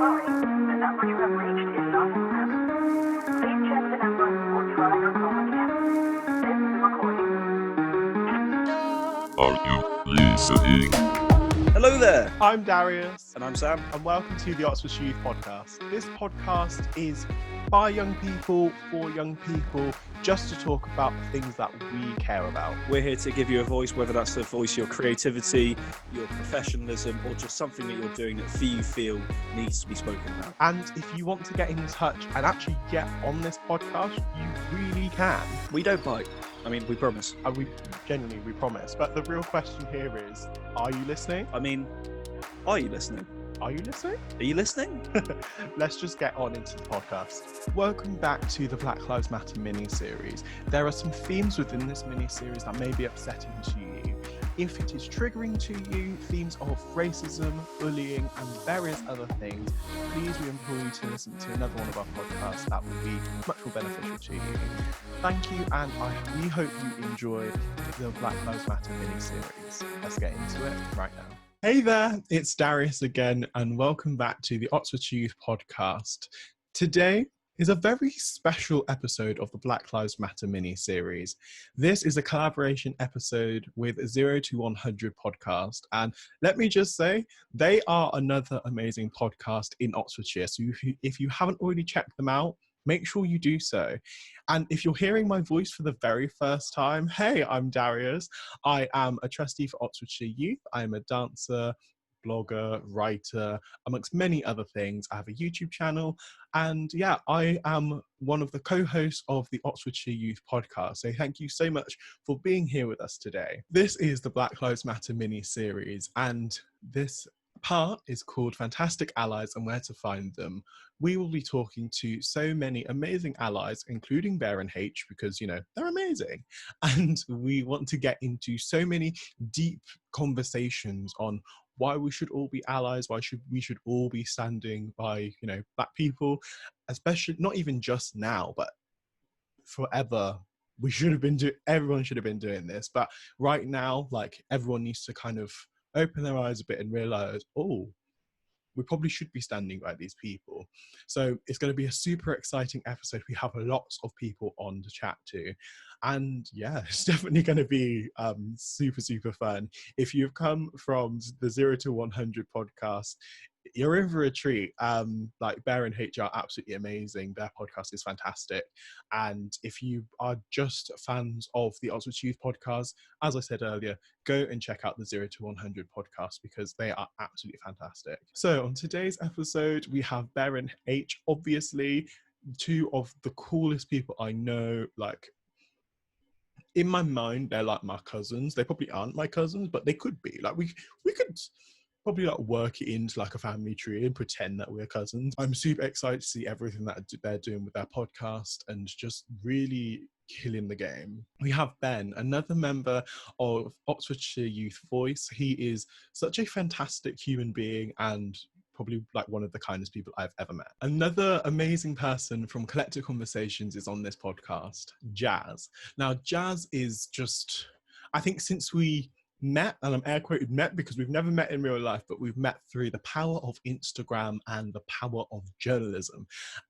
sorry, the number you have reached is not in service. Please check the number or try your call again. This is a recording. Are you listening? Hello there, I'm Darius, and I'm Sam. and welcome to the Oxfordshire Youth Podcast. This podcast is by young people, for young people, just to talk about the things that we care about. We're here to give you a voice, whether that's to voice your creativity, your professionalism, or just something that you're doing that you feel needs to be spoken about. And if you want to get in touch and actually get on this podcast, you really can. We don't bite. I mean, we promise. And we promise. But the real question here is, are you listening? I mean, are you listening? Are you listening? Are you listening? Let's just get on into the podcast. Welcome back to the Black Lives Matter mini-series. There are some themes within this mini-series that may be upsetting to you. If it is triggering to you, themes of racism, bullying, and various other things, please we implore you to listen to another one of our podcasts that will be much more beneficial to you. Thank you, and we hope you enjoy the Black Lives Matter mini-series. Let's get into it right now. Hey there, it's Darius again, and welcome back to the Oxfordshire Youth Podcast. Today is a very special episode of the Black Lives Matter mini-series. This is a collaboration episode with 0 to 100 podcast, and let me just say, they are another amazing podcast in Oxfordshire, so if you haven't already checked them out, make sure you do so. And if you're hearing my voice for the very first time, hey, I'm Darius. I am a trustee for Oxfordshire Youth. I'm a dancer, blogger, writer, amongst many other things. I have a YouTube channel. And yeah, I am one of the co-hosts of the Oxfordshire Youth Podcast. So thank you so much for being here with us today. This is the Black Lives Matter mini-series, and this part is called Fantastic Allies and Where to Find Them. We will be talking to so many amazing allies, including Bear and H, because, you know, they're amazing. And we want to get into so many deep conversations on why we should all be allies, why we should all be standing by, you know, Black people, especially not even just now, but forever. Everyone should have been doing this. But right now, like, everyone needs to kind of open their eyes a bit and realize, oh, we probably should be standing by these people. So it's going to be a super exciting episode. We have lots of people on to chat to. And yeah, it's definitely going to be super, super fun. If you've come from the 0 to 100 podcast, you're in for a treat. Like Bear and H are absolutely amazing. Their podcast is fantastic. And if you are just fans of the Oxfordshire Youth Podcast, as I said earlier, go and check out the 0 to 100 podcast because they are absolutely fantastic. So on today's episode, we have Bear and H, obviously two of the coolest people I know. Like, in my mind, they're like my cousins. They probably aren't my cousins, but they could be. Like, we could probably like work it into like a family tree and pretend that we're cousins. I'm super excited to see everything that they're doing with their podcast and just really killing the game. We have Ben, another member of Oxfordshire Youth Voice. He is such a fantastic human being and probably like one of the kindest people I've ever met. Another amazing person from Collective Conversations is on this podcast, Jas. Now, Jas is just, I think since we met, and I'm air quoted met because we've never met in real life, but we've met through the power of Instagram and the power of journalism.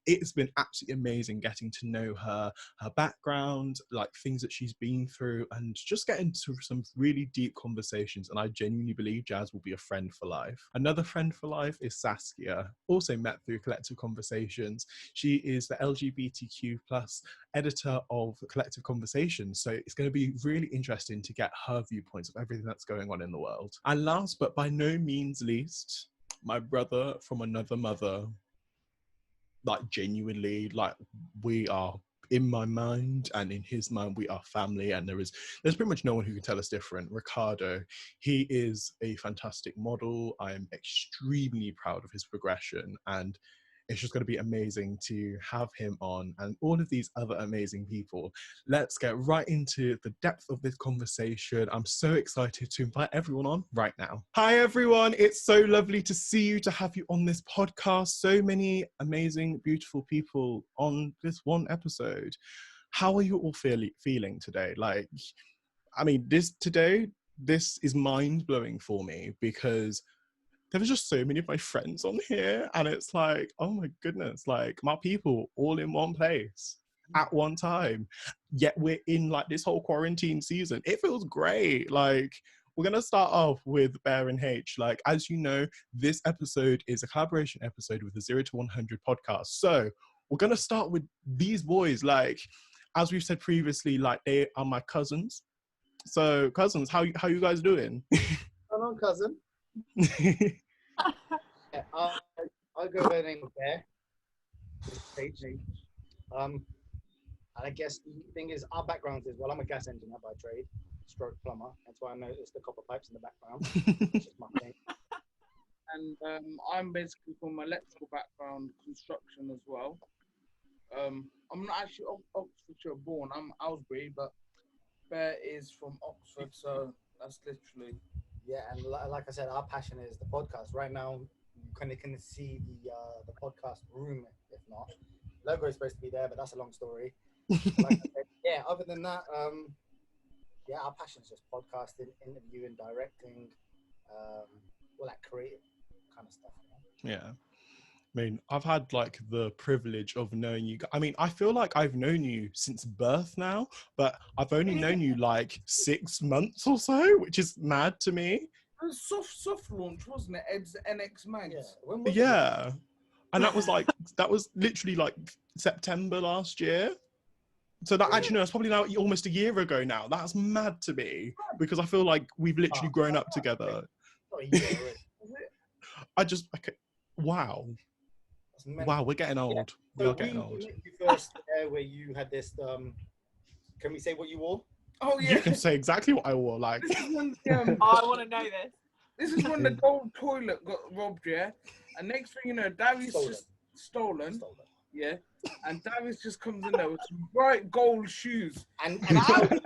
It's been absolutely amazing getting to know her background, like things that she's been through, and just get into some really deep conversations. And I genuinely believe Jas will be a friend for life. Another friend for life is Saskia, also met through Collective Conversations. She is the LGBTQ plus editor of Collective Conversations. So it's going to be really interesting to get her viewpoints of everything that's going on in the world. And last but by no means least, my brother from another mother. Like, genuinely, like, we are, in my mind and in his mind, we are family, and there's pretty much no one who can tell us different. Ricardo, he is a fantastic model. I am extremely proud of his progression, and it's just going to be amazing to have him on and all of these other amazing people. Let's get right into the depth of this conversation. I'm so excited to invite everyone on right now. Hi, everyone. It's so lovely to see you, to have you on this podcast. So many amazing, beautiful people on this one episode. How are you all feeling today? Like, I mean, this is mind-blowing for me because there was just so many of my friends on here, and it's like, oh my goodness, like my people all in one place at one time, yet we're in like this whole quarantine season. It feels great. Like, we're gonna start off with Bear and H. Like, as you know, this episode is a collaboration episode with the 0 to 100 podcast. So we're gonna start with these boys. Like, as we've said previously, like, they are my cousins. So cousins, how you guys doing? Hello, cousin. Yeah, I'll go by the name of Bear. And I guess the thing is, our backgrounds is, well, I'm a gas engineer by trade, stroke plumber. That's why I noticed the copper pipes in the background. It's just my thing. And I'm basically from electrical background, construction as well. I'm not actually Oxfordshire born. I'm Aylesbury, but Bear is from Oxford, so that's literally. Yeah, and like I said, our passion is the podcast. Right now, you kind of can see the podcast room, if not. Logo is supposed to be there, but that's a long story. Like I said, yeah, other than that, yeah, our passion is just podcasting, interviewing, directing, all that creative kind of stuff. Yeah. I mean, I've had like the privilege of knowing you. I mean, I feel like I've known you since birth now, but I've only known you like 6 months or so, which is mad to me. It was soft launch, wasn't it? Ed's NX Mags. Yeah. And that was literally like September last year. So that actually, no, it's probably now almost a year ago now. That's mad to me because I feel like we've literally grown up together. Wow. Wow, we're getting old. Yeah. We are getting old. You first where you had this, can we say what you wore? Oh, yeah. You can say exactly what I wore. Like, I want to know this. This is when the gold toilet got robbed, yeah? And next thing you know, Darius just stolen. Yeah. And Darius just comes in there with some bright gold shoes. And I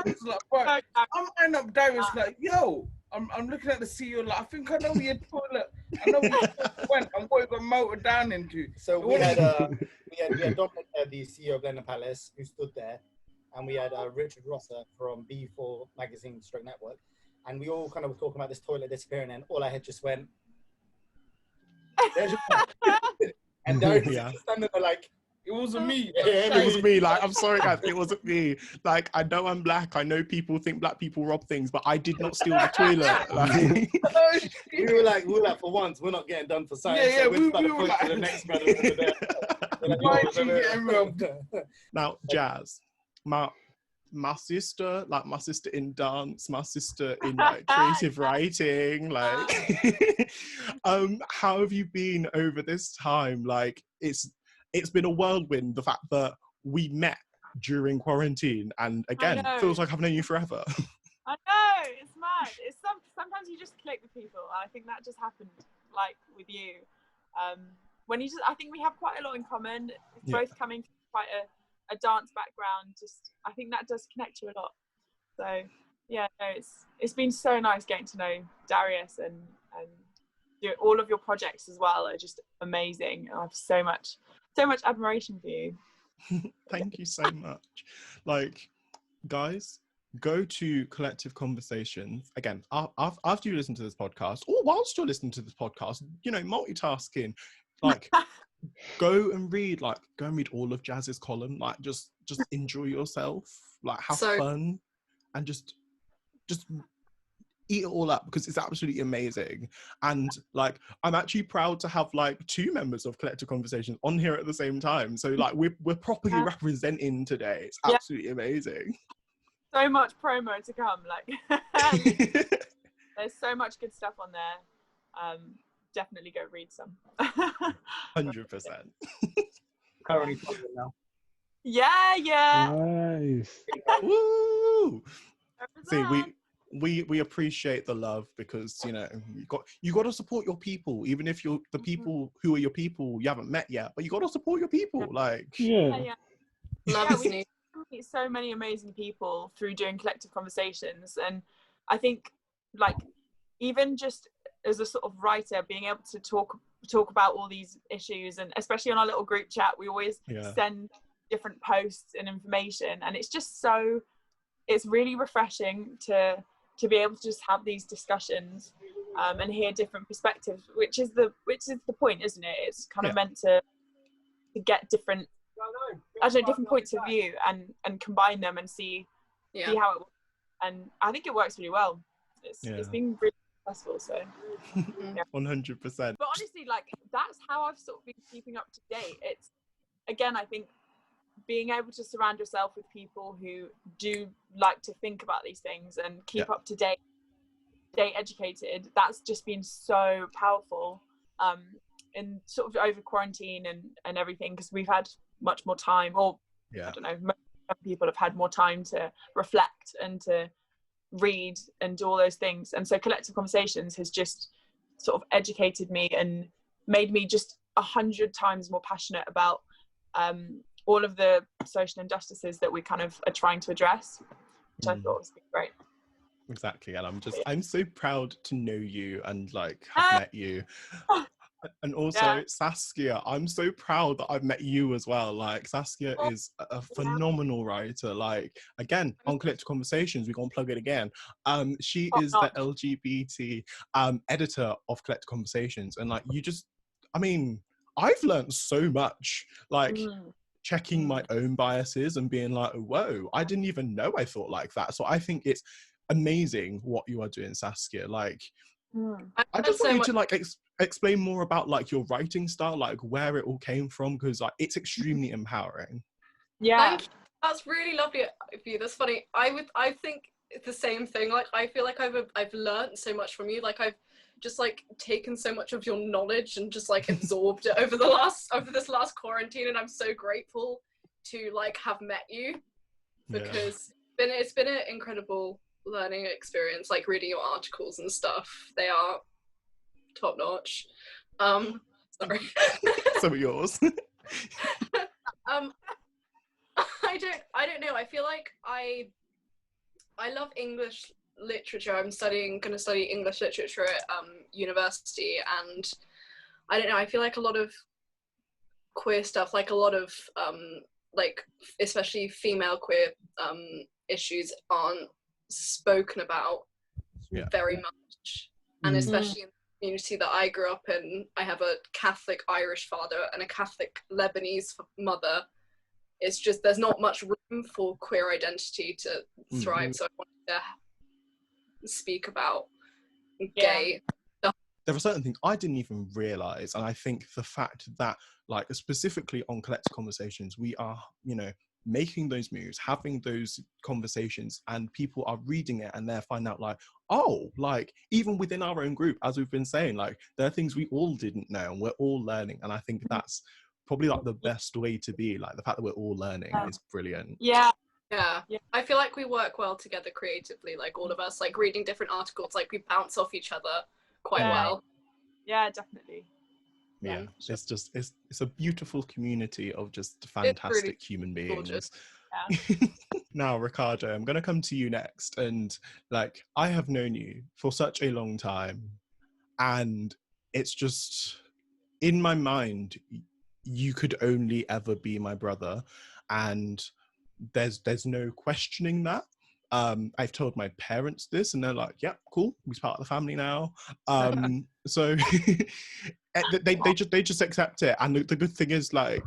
was like, right, I'm eyeing up Darius like, yo, I'm looking at the CEO like, I think I know where your toilet, I know where your toilet went and what it got melted down into. So we had Dominic, the CEO of London Palace, who stood there, and we had Richard Rosser from B4 Magazine Stroke Network, and we all kind of were talking about this toilet disappearing, and all I had just went, there's your and Darius was standing there like, it wasn't me. It was me. Like, I'm sorry, guys. It wasn't me. Like, I know I'm black. I know people think black people rob things, but I did not steal the toilet. Like, we were like, for once, we're not getting done for science. Yeah, so we were like, to the next brother over there. Now, Jas, my sister in dance, my sister in like creative writing, like, how have you been over this time? Like, it's been a whirlwind, the fact that we met during quarantine, and again, feels like I've known you forever. I know, it's mad. It's sometimes you just click with people, and I think that just happened, like, with you. When you I think we have quite a lot in common, both coming from quite a dance background. Just, I think that does connect you a lot. So, yeah, no, it's been so nice getting to know Darius, and all of your projects as well are just amazing. I have so much admiration for you. Thank you so much. Like, guys, go to Collective Conversations again after you listen to this podcast, or whilst you're listening to this podcast, you know, multitasking, like, go and read all of Jas's column. Like, just enjoy yourself, like, have fun, and just eat it all up, because it's absolutely amazing. And like, I'm actually proud to have like 2 members of Collective Conversations on here at the same time. So like, we're properly representing today. It's absolutely amazing. So much promo to come. Like, there's so much good stuff on there. Definitely go read some. 100%. Currently popular now. Yeah. Nice. Woo! See, we appreciate the love, because, you know, you got to support your people, even if you're the people who are your people you haven't met yet, but you got to support your people. Like, we meet so many amazing people through doing Collective Conversations, and I think, like, even just as a sort of writer, being able to talk about all these issues, and especially on our little group chat, we always send different posts and information, and it's really refreshing to be able to just have these discussions. and hear different perspectives, which is the point, isn't it? It's kind of meant to get different points of view and combine them and see how it works. And I think it works really well. It's been really successful, so 100%. But honestly, like, that's how I've sort of been keeping up to date. It's, again, I think being able to surround yourself with people who do like to think about these things and keep up to date educated, that's just been so powerful in sort of over quarantine and everything, because we've had much more time, or I don't know, most people have had more time to reflect and to read and do all those things. And so Collective Conversations has just sort of educated me and made me just 100 times more passionate about all of the social injustices that we kind of are trying to address, which I thought was great. Exactly. And I'm so proud to know you and like have met you. And also Saskia, I'm so proud that I've met you as well. Like, Saskia is a phenomenal writer. Like, again, on Collective Conversations, we're gonna plug it again. She is the LGBT editor of Collective Conversations, and like, I've learned so much, like checking my own biases and being like, whoa, I didn't even know I thought like that. So I think it's amazing what you are doing, Saskia. Like, I just want you to like explain more about like your writing style, like where it all came from, because like it's extremely empowering. Thank you. That's really lovely of you. That's funny. I think it's the same thing. Like, I feel like I've learned so much from you. Like, I've just like taken so much of your knowledge and just like absorbed it over this last quarantine, and I'm so grateful to like have met you, because it's been an incredible learning experience, like reading your articles and stuff. They are top notch. Sorry. Some of yours. I don't know. I feel like I love English literature. I'm going to study English literature at university, and I don't know, I feel like a lot of queer stuff, like a lot of like especially female queer issues aren't spoken about very much, and especially in the community that I grew up in, I have a Catholic Irish father and a Catholic Lebanese mother. It's just, there's not much room for queer identity to thrive, so I wanted to speak about gay stuff. There are certain things I didn't even realise, and I think the fact that, like, specifically on Collective Conversations, we are, you know, making those moves, having those conversations, and people are reading it and they're finding out like, oh, like, even within our own group, as we've been saying, like, there are things we all didn't know and we're all learning. And I think that's probably like the best way to be, like, the fact that we're all learning is brilliant. Yeah, I feel like we work well together creatively, like all of us, like reading different articles, like we bounce off each other quite well. Yeah, definitely. Yeah, it's just, it's a beautiful community of just fantastic really human beings. Now, Ricardo, I'm going to come to you next. And like, I have known you for such a long time, and it's just, in my mind, you could only ever be my brother, and there's no questioning that. I've told my parents this, and they're like, "Yep, cool, he's part of the family now." So they just accept it. And the good thing is, like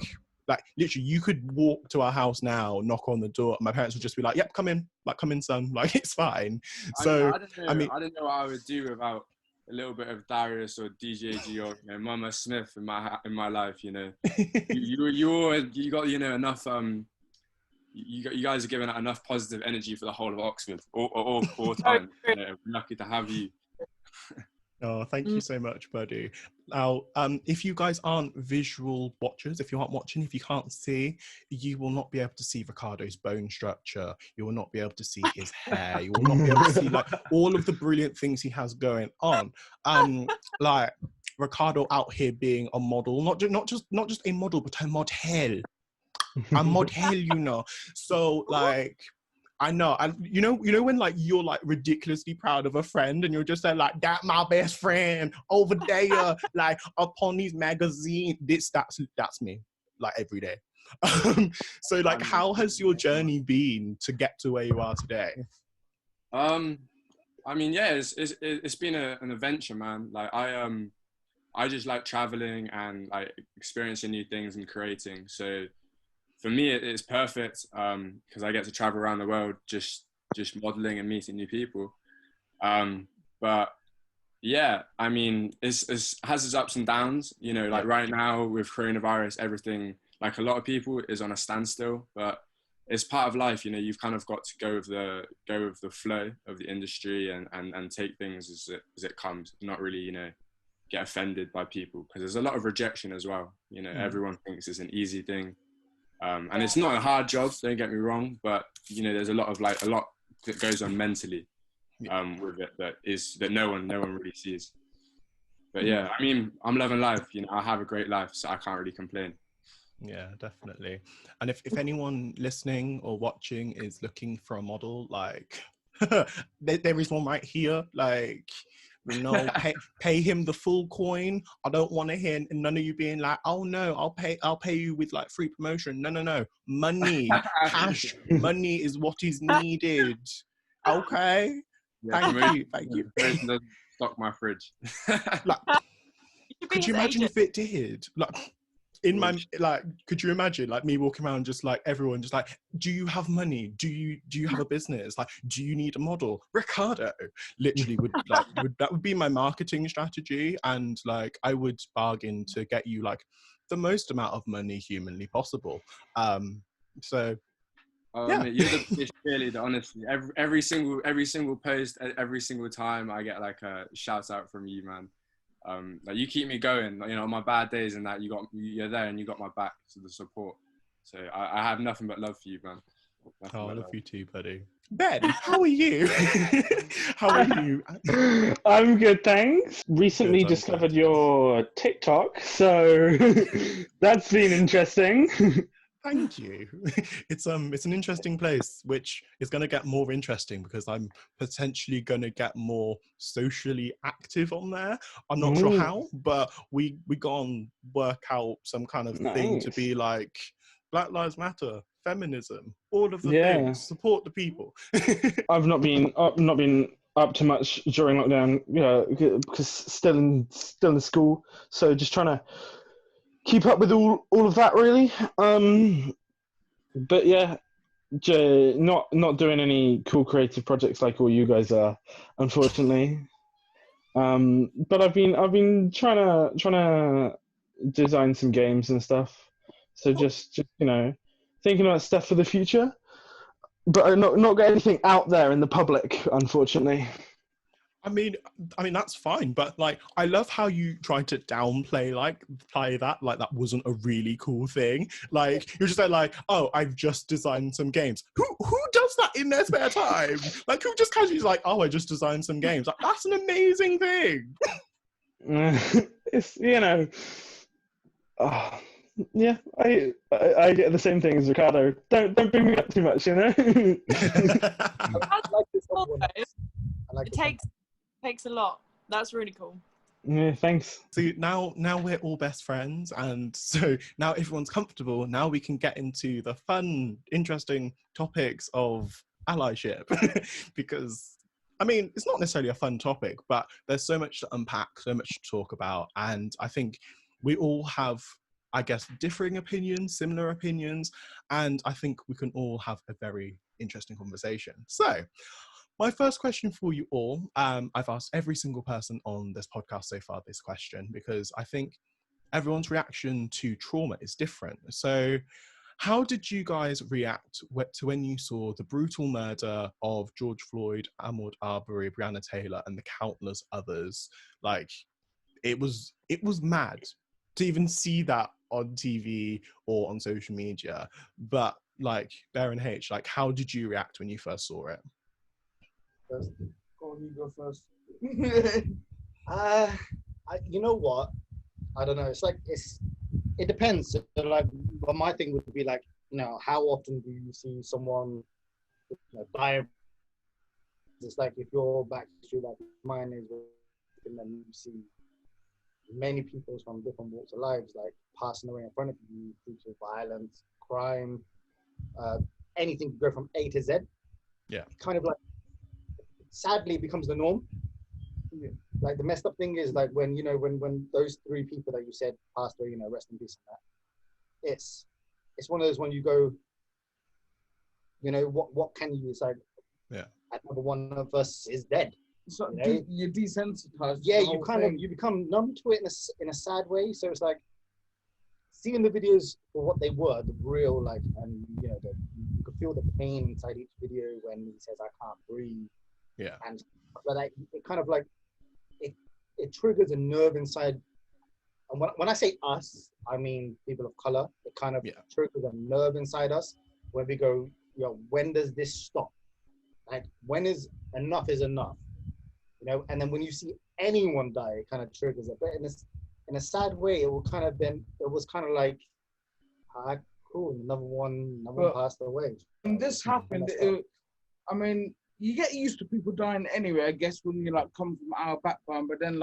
literally, you could walk to our house now, knock on the door, and my parents would just be like, "Yep, come in, son, like, it's fine." So I didn't know what I would do without a little bit of Darius or DJG or, you know, Mama Smith in my life. You know, you got, you know, enough. You guys are giving out enough positive energy for the whole of Oxford all time. You know, we're lucky to have you. Oh, thank you so much, buddy. Now, if you guys aren't visual watchers, if you aren't watching, if you can't see, you will not be able to see Ricardo's bone structure. You will not be able to see his hair. You will not be able to see like all of the brilliant things he has going on. Like Ricardo out here being a model, not just a model, but a model. A model, you know. So like, I know, and you know when like you're like ridiculously proud of a friend, and you're just like, that my best friend over there, like upon these magazines. That's me, like, every day. So like, how has your journey been to get to where you are today? I mean, yeah, it's been an adventure, man. Like I just like traveling and like experiencing new things and creating. So for me, it's perfect because I get to travel around the world just modeling and meeting new people. But yeah, I mean, it has its ups and downs. You know, like right now with coronavirus, everything, like a lot of people, is on a standstill. But it's part of life. You know, you've kind of got to go with the flow of the industry and take things as it comes. Not really, you know, get offended by people, because there's a lot of rejection as well. You know, everyone thinks it's an easy thing, and it's not a hard job. Don't get me wrong, but you know, there's a lot that goes on mentally. With it that no one really sees. But yeah, I mean, I'm loving life. You know, I have a great life, so I can't really complain. Yeah, definitely. And if anyone listening or watching is looking for a model, like there is one right here. Like, you know, pay him the full coin. I don't want to hear none of you being like, oh no, I'll pay you with like free promotion. No. Money, cash, money is what is needed. Okay. Yeah, Thank you. Promotion doesn't stock my fridge. Like, could you imagine if it did? Like, could you imagine like me walking around just like everyone just like, do you have money? Do you have a business? Like, do you need a model? Ricardo literally that would be my marketing strategy, and like I would bargain to get you like the most amount of money humanly possible. So. Yeah. You're the biggest cheerleader, honestly. Every single post, every single time I get like a shout out from you, man. Like you keep me going. You know, on my bad days and that, you're there and you got my back to the support. So I have nothing but love for you, man. I love you too, buddy. Ben, how are you? How are you? I'm good, thanks. Recently discovered your TikTok, so that's been interesting. Thank you. It's an interesting place, which is going to get more interesting because I'm potentially going to get more socially active on there. I'm not sure how, but we go and work out some kind of thing to be like Black Lives Matter, feminism, all of the things, support the people. I've not been up to much during lockdown, you know, because still in the school, so just trying to keep up with all of that, really. But yeah, not doing any cool creative projects like all you guys are, unfortunately. But I've been trying to design some games and stuff. So just you know, thinking about stuff for the future. But I not got anything out there in the public, unfortunately. I mean that's fine, but like I love how you tried to downplay that wasn't a really cool thing. Like you're just like, oh, I've just designed some games. Who does that in their spare time? Like who just casually is like, oh, I just designed some games. Like that's an amazing thing. It's, you know, yeah, I get the same thing as Ricardo. Don't bring me up too much, you know. It takes a lot. That's really cool. Yeah, thanks. So now we're all best friends, and so now everyone's comfortable. Now we can get into the fun, interesting topics of allyship, because I mean it's not necessarily a fun topic, but there's so much to unpack, so much to talk about, and I think we all have, I guess, differing opinions, similar opinions, and I think we can all have a very interesting conversation. So. My first question for you all, I've asked every single person on this podcast so far this question because I think everyone's reaction to trauma is different. So how did you guys react to when you saw the brutal murder of George Floyd, Ahmaud Arbery, Breonna Taylor, and the countless others? Like, it was mad to even see that on TV or on social media. But like, Baron H, like, how did you react when you first saw it? Go on, you go first. You know what? I don't know. It depends. So like, but my thing would be like, you know, how often do you see someone, you know, die? It's like if you're back to like mine is, and then you see many people from different walks of lives like passing away in front of you due to violence, crime, anything to go from A to Z. Yeah. Kind of like. sadly it becomes the norm. Like the messed up thing is like when when those 3 people that you said passed away, rest in peace and that. It's one of those when you go, what can you decide? Yeah. Another one of us is dead. So You know? you're desensitized. Yeah, to the you whole kind thing. of you become numb to it in a sad way. So it's like seeing the videos for what they were, the real and you could feel the pain inside each video when he says I can't breathe. Yeah. And but it kind of like it triggers a nerve inside. And when I say us, I mean people of color. It kind of triggers a nerve inside us where we go, when does this stop? Like when is enough? And then when you see anyone die, it kind of triggers it. But in a sad way, it was kind of like, cool, another one passed away. When this happened, I mean, you get used to people dying anyway, I guess, when you come from our background. But then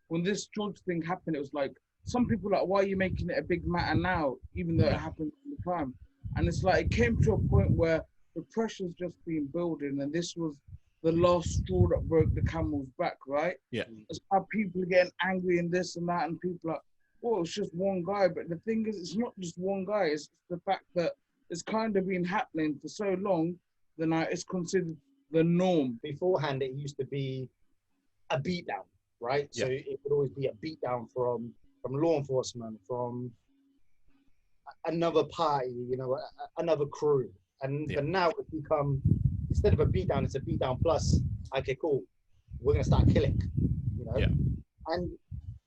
when this George thing happened, it was like some people why are you making it a big matter now, even though it happened all the time? And it's like it came to a point where the pressure's just been building, and this was the last straw that broke the camel's back, right? Yeah. It's how people are getting angry and this and that, and people are, well, it's just one guy. But the thing is, it's not just one guy. It's the fact that it's kind of been happening for so long that now it's considered the norm. Beforehand, it used to be a beatdown, right? Yeah. So it would always be a beatdown from law enforcement, from another party, another crew. But now it's become, instead of a beatdown, it's a beatdown plus, okay, cool, we're going to start killing, Yeah. And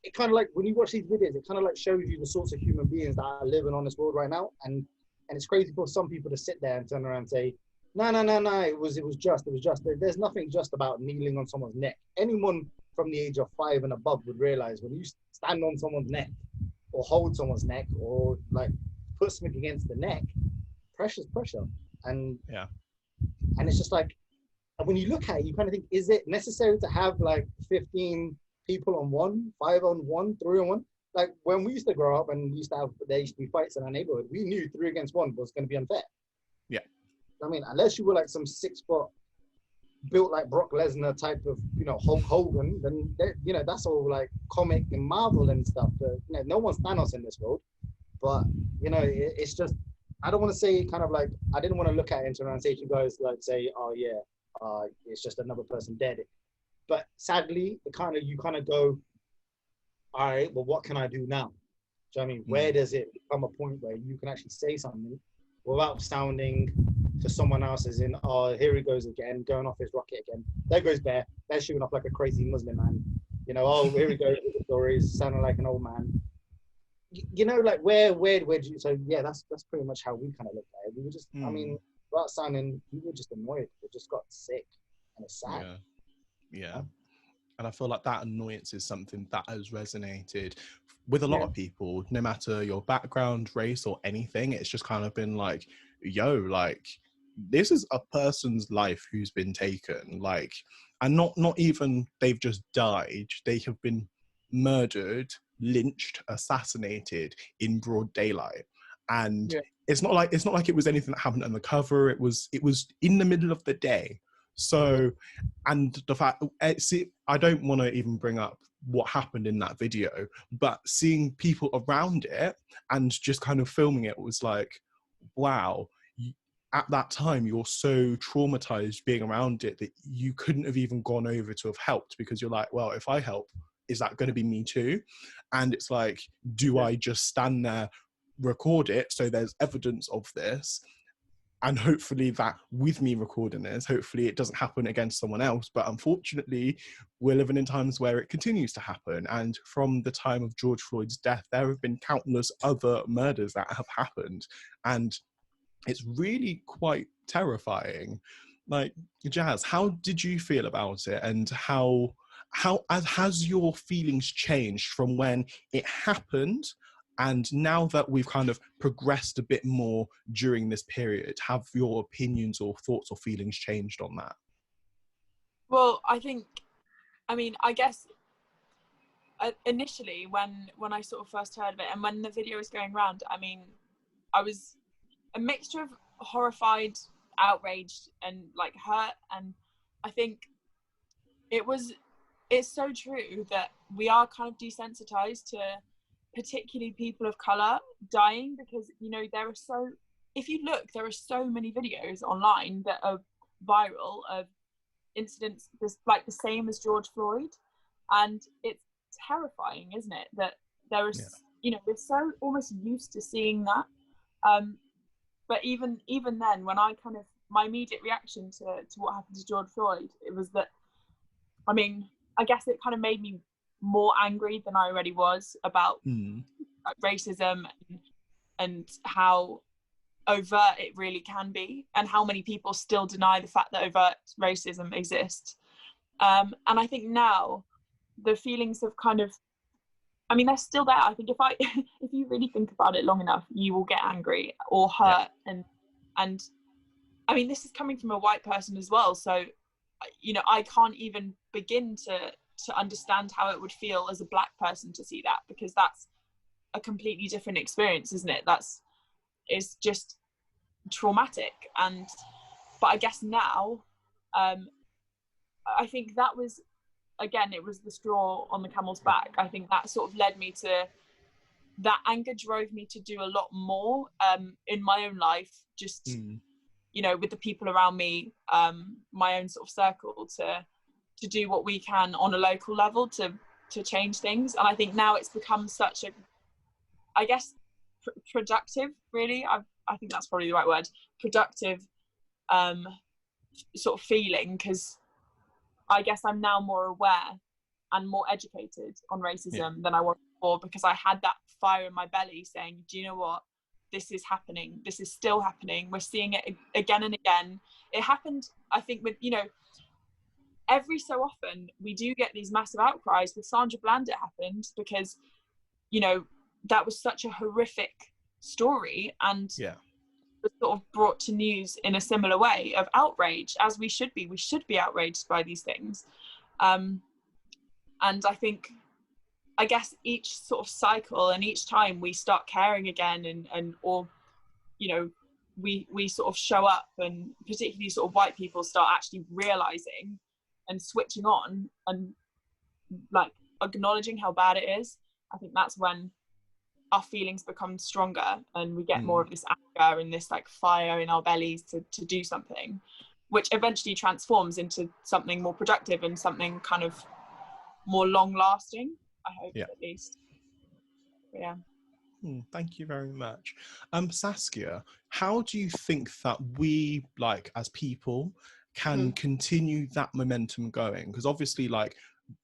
it kind of like, when you watch these videos, it kind of like shows you the sorts of human beings that are living on this world right now. And it's crazy for some people to sit there and turn around and say, no, it was just. There's nothing just about kneeling on someone's neck. Anyone from the age of 5 and above would realize when you stand on someone's neck or hold someone's neck or put something against the neck, pressure's pressure. And it's just like, when you look at it, you kind of think, is it necessary to have 15 people on one, 5 on one, 3 on one? Like when we used to grow up and there used to be fights in our neighborhood, we knew 3 against 1 was going to be unfair. Yeah. I mean, unless you were some 6 foot built like Brock Lesnar type of, Hulk Hogan, then, that's all comic and Marvel and stuff. But, no one's Thanos in this world. But, it's just, I don't want to say I didn't want to look at it and turn around and say to you guys, say, oh yeah, it's just another person dead. But sadly, you kind of go, all right, well, what can I do now? Do you know what I mean? Where does it become a point where you can actually say something without sounding to someone else as in, oh, here he goes again, going off his rocket again. There goes Bear. They're shooting off like a crazy Muslim man. Oh, here we go with the stories, sounding like an old man. Where do you, so yeah, that's pretty much how we kind of looked at it. We were just, I mean, without sounding, we were just annoyed. We just got sick and it's sad. Yeah. And I feel like that annoyance is something that has resonated with a lot of people, no matter your background, race, or anything. It's just kind of been like, this is a person's life who's been taken, and not even they've just died. They have been murdered, lynched, assassinated in broad daylight. And it's not like it was anything that happened undercover. It was in the middle of the day. So, and the fact, I don't want to even bring up what happened in that video, but seeing people around it and just kind of filming it was like, wow, at that time you're so traumatized being around it that you couldn't have even gone over to have helped, because you're like, well, if I help, is that going to be me too? And it's like, do I just stand there, record it so there's evidence of this, and hopefully that with me recording this, hopefully it doesn't happen against someone else. But unfortunately, we're living in times where it continues to happen. And from the time of George Floyd's death, there have been countless other murders that have happened. And it's really quite terrifying. Jas, how did you feel about it? And how has your feelings changed from when it happened? And now that we've kind of progressed a bit more during this period, have your opinions or thoughts or feelings changed on that? Well, I guess initially when I sort of first heard of it and when the video was going around, I was a mixture of horrified, outraged and hurt. And I think it's so true that we are kind of desensitized to particularly people of color dying, because if you look, there are so many videos online that are viral of incidents like the same as George Floyd, and it's terrifying, isn't it, that there is we're so almost used to seeing that, but even then, when my immediate reaction to what happened to George Floyd, it was that, I mean, I guess it kind of made me more angry than I already was about racism and how overt it really can be, and how many people still deny the fact that overt racism exists. And I think now the feelings of kind of, I mean, they're still there. I think if you really think about it long enough, you will get angry or hurt. And I mean, this is coming from a white person as well. So, I can't even begin to understand how it would feel as a black person to see that, because that's a completely different experience, isn't it? It's just traumatic. But I guess now, I think that was, again, it was the straw on the camel's back. I think that sort of led me to, that anger drove me to do a lot more in my own life, just with the people around me, my own sort of circle, to do what we can on a local level to change things. And I think now it's become such a, I guess, productive, really. I think that's probably the right word, productive sort of feeling, because I guess I'm now more aware and more educated on racism than I was before, because I had that fire in my belly saying, do you know what? This is happening. This is still happening. We're seeing it again and again. It happened, I think, with, every so often we do get these massive outcries. With Sandra Bland it happened because, that was such a horrific story, and was sort of brought to news in a similar way of outrage, as we should be. We should be outraged by these things. And I think, I guess each sort of cycle and each time we start caring again or we sort of show up, and particularly sort of white people start actually realizing and switching on and like acknowledging how bad it is, I think that's when our feelings become stronger and we get more of this anger and this like fire in our bellies to do something, which eventually transforms into something more productive and something kind of more long lasting, I hope, at least. Yeah. Thank you very much. Saskia, how do you think that we, like, as people, can continue that momentum going? Because obviously, like,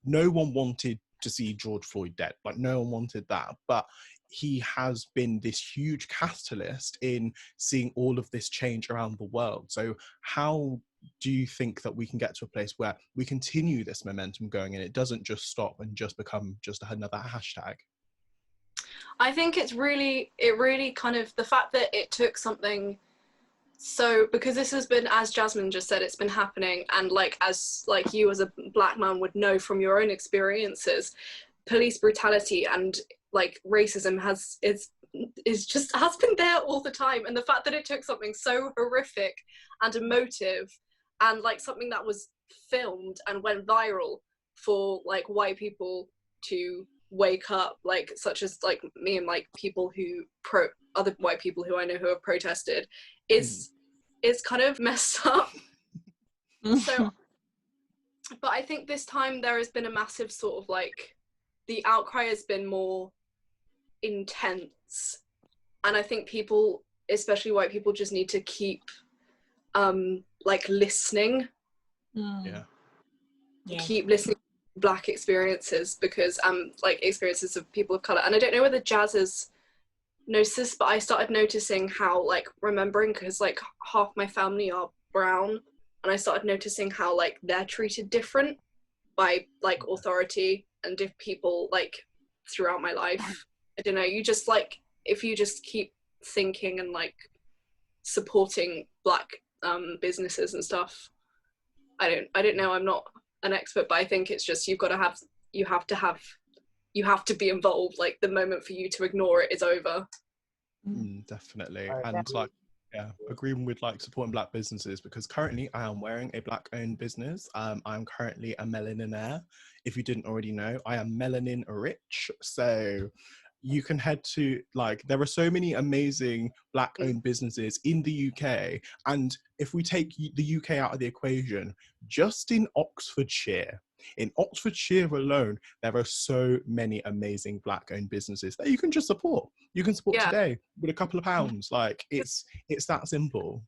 no one wanted to see George Floyd dead. Like, no one wanted that. But he has been this huge catalyst in seeing all of this change around the world. So how do you think that we can get to a place where we continue this momentum going and it doesn't just stop and just become just another hashtag? I think it really kind of, the fact that it took something, so because this has been, as Jasmine just said, it's been happening, and like as like you as a black man would know from your own experiences, police brutality and like racism has been there all the time, and the fact that it took something so horrific and emotive and like something that was filmed and went viral for like white people to wake up, like such as like me and like people who other white people who I know who have protested, is kind of messed up. So, but I think this time there has been a massive sort of like, the outcry has been more intense, and I think people, especially white people, just need to keep like listening. Keep listening to black experiences, because like experiences of people of color. And I don't know whether Jas has noticed this, but I started noticing how, like, remembering, because like half my family are brown, and I started noticing how like they're treated different by like authority and if people like throughout my life. I don't know, you just like, if you just keep thinking and like supporting black businesses and stuff, I don't know, I'm not an expert, but I think it's just, you have to be involved. Like the moment for you to ignore it is over. Definitely. And like, Yeah, agreeing with like supporting Black businesses, because currently I am wearing a Black-owned business. I'm currently a melanaire. If you didn't already know, I am melanin rich. So you can head to, like, there are so many amazing Black-owned businesses in the UK. And if we take the UK out of the equation, just in Oxfordshire alone, there are so many amazing Black-owned businesses that you can just support. You can support today with a couple of pounds. Like, it's that simple.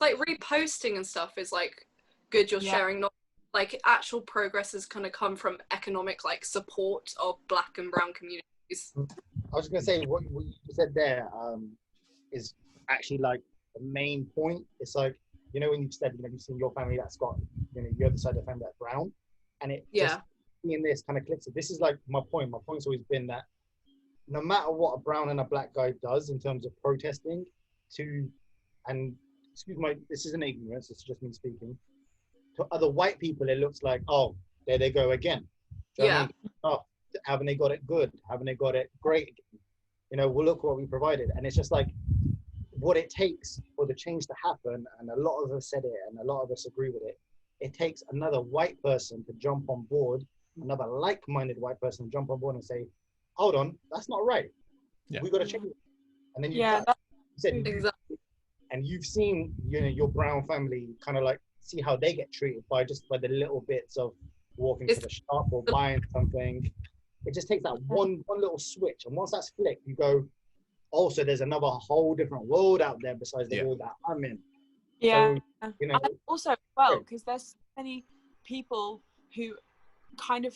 Like reposting and stuff is like good. You're sharing, not like actual progress has kind of come from economic like support of Black and brown communities. I was going to say what you said there is actually like the main point. It's like, you know, when you said, you know, you've seen your family that's got, you know, your other side of the family that's brown, and it just in this kind of clicks. This is like my point. My point's always been that no matter what a brown and a Black guy does in terms of protesting and excuse my, this isn't ignorance, it's just me speaking, to other white people it looks like, oh, there they go again. Do you know what I mean? Oh, haven't they got it good? Haven't they got it great? You know, well, look what we provided. And it's just like what it takes for the change to happen, and a lot of us said it and a lot of us agree with it, it takes another white person to jump on board, another like-minded white person to jump on board and say, hold on, that's not right. We got to change it. And then you said, exactly. And you've seen, you know, your brown family kind of like see how they get treated by the little bits of walking to the shop or buying something. It just takes that one little switch, and once that's flicked, you go, oh, so there's another whole different world out there besides the world that I'm in. Yeah, so, you know, and also because there's so many people who kind of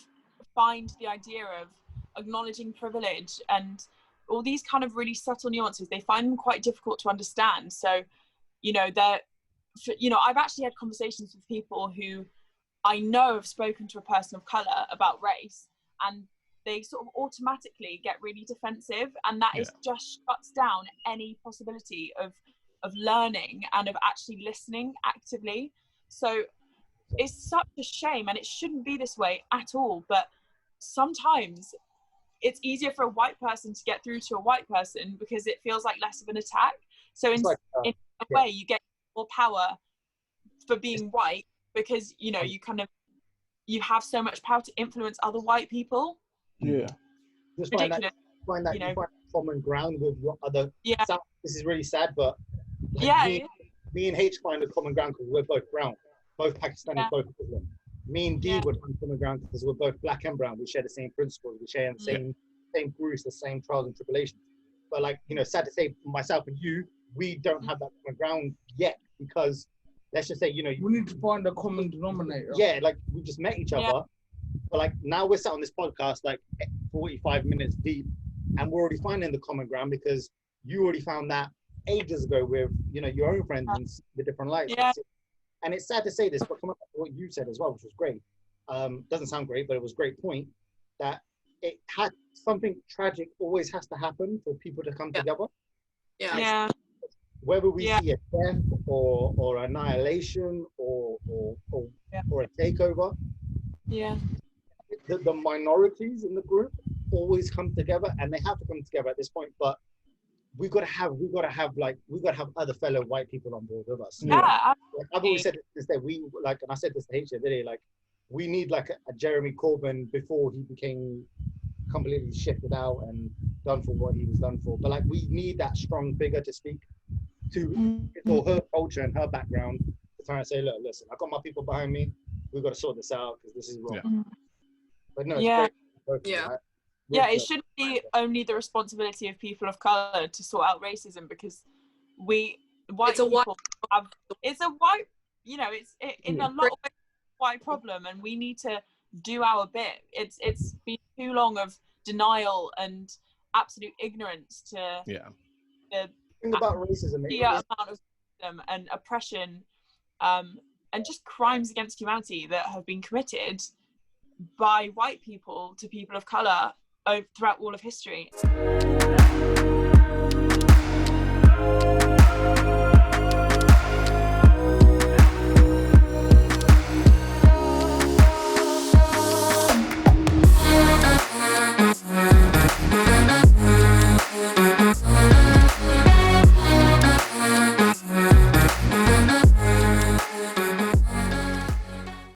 find the idea of acknowledging privilege and all these kind of really subtle nuances, they find them quite difficult to understand. So, you know, I've actually had conversations with people who I know have spoken to a person of colour about race, and they sort of automatically get really defensive, and that is just shuts down any possibility of learning and of actually listening actively. So it's such a shame, and it shouldn't be this way at all, but sometimes it's easier for a white person to get through to a white person because it feels like less of an attack. So in a way, you get more power for being white because, you know, you have so much power to influence other white people. Yeah. Just find that you find common ground with your other. Yeah. This is really sad, but like me and H find a common ground because we're both brown, both Pakistani, both Muslim. Me and D would find common ground because we're both Black and brown. We share the same principles. We share the same bruise, the same trials and tribulations. But like, you know, sad to say, for myself and you, we don't have that common ground yet because let's just say, you know, we need to find a common denominator. Yeah, like we just met each other. But like now we're sat on this podcast like 45 minutes deep, and we're already finding the common ground because you already found that ages ago with, you know, your own friends and the different lights. Yeah. And it's sad to say this, but coming back to what you said as well, which was great. Doesn't sound great, but it was a great point that it had something tragic always has to happen for people to come together. Yeah. Whether we see a death or annihilation or a takeover. Yeah. The minorities in the group always come together, and they have to come together at this point. But we got to have other fellow white people on board with us. Yeah. I've always said this day. We like, and I said this to H the other day. Like, we need like a Jeremy Corbyn before he became completely shifted out and done for what he was done for. But like, we need that strong figure to speak to for her culture and her background to try and say, look, listen, I got my people behind me. We've got to sort this out because this is wrong. Yeah. But no, it's great. It shouldn't be only the responsibility of people of colour to sort out racism because it's a white, you know, it's in a lot of ways a white problem, and we need to do our bit. It's been too long of denial and absolute ignorance to the thing about racism, amount of racism and oppression and just crimes against humanity that have been committed by white people to people of colour throughout all of history.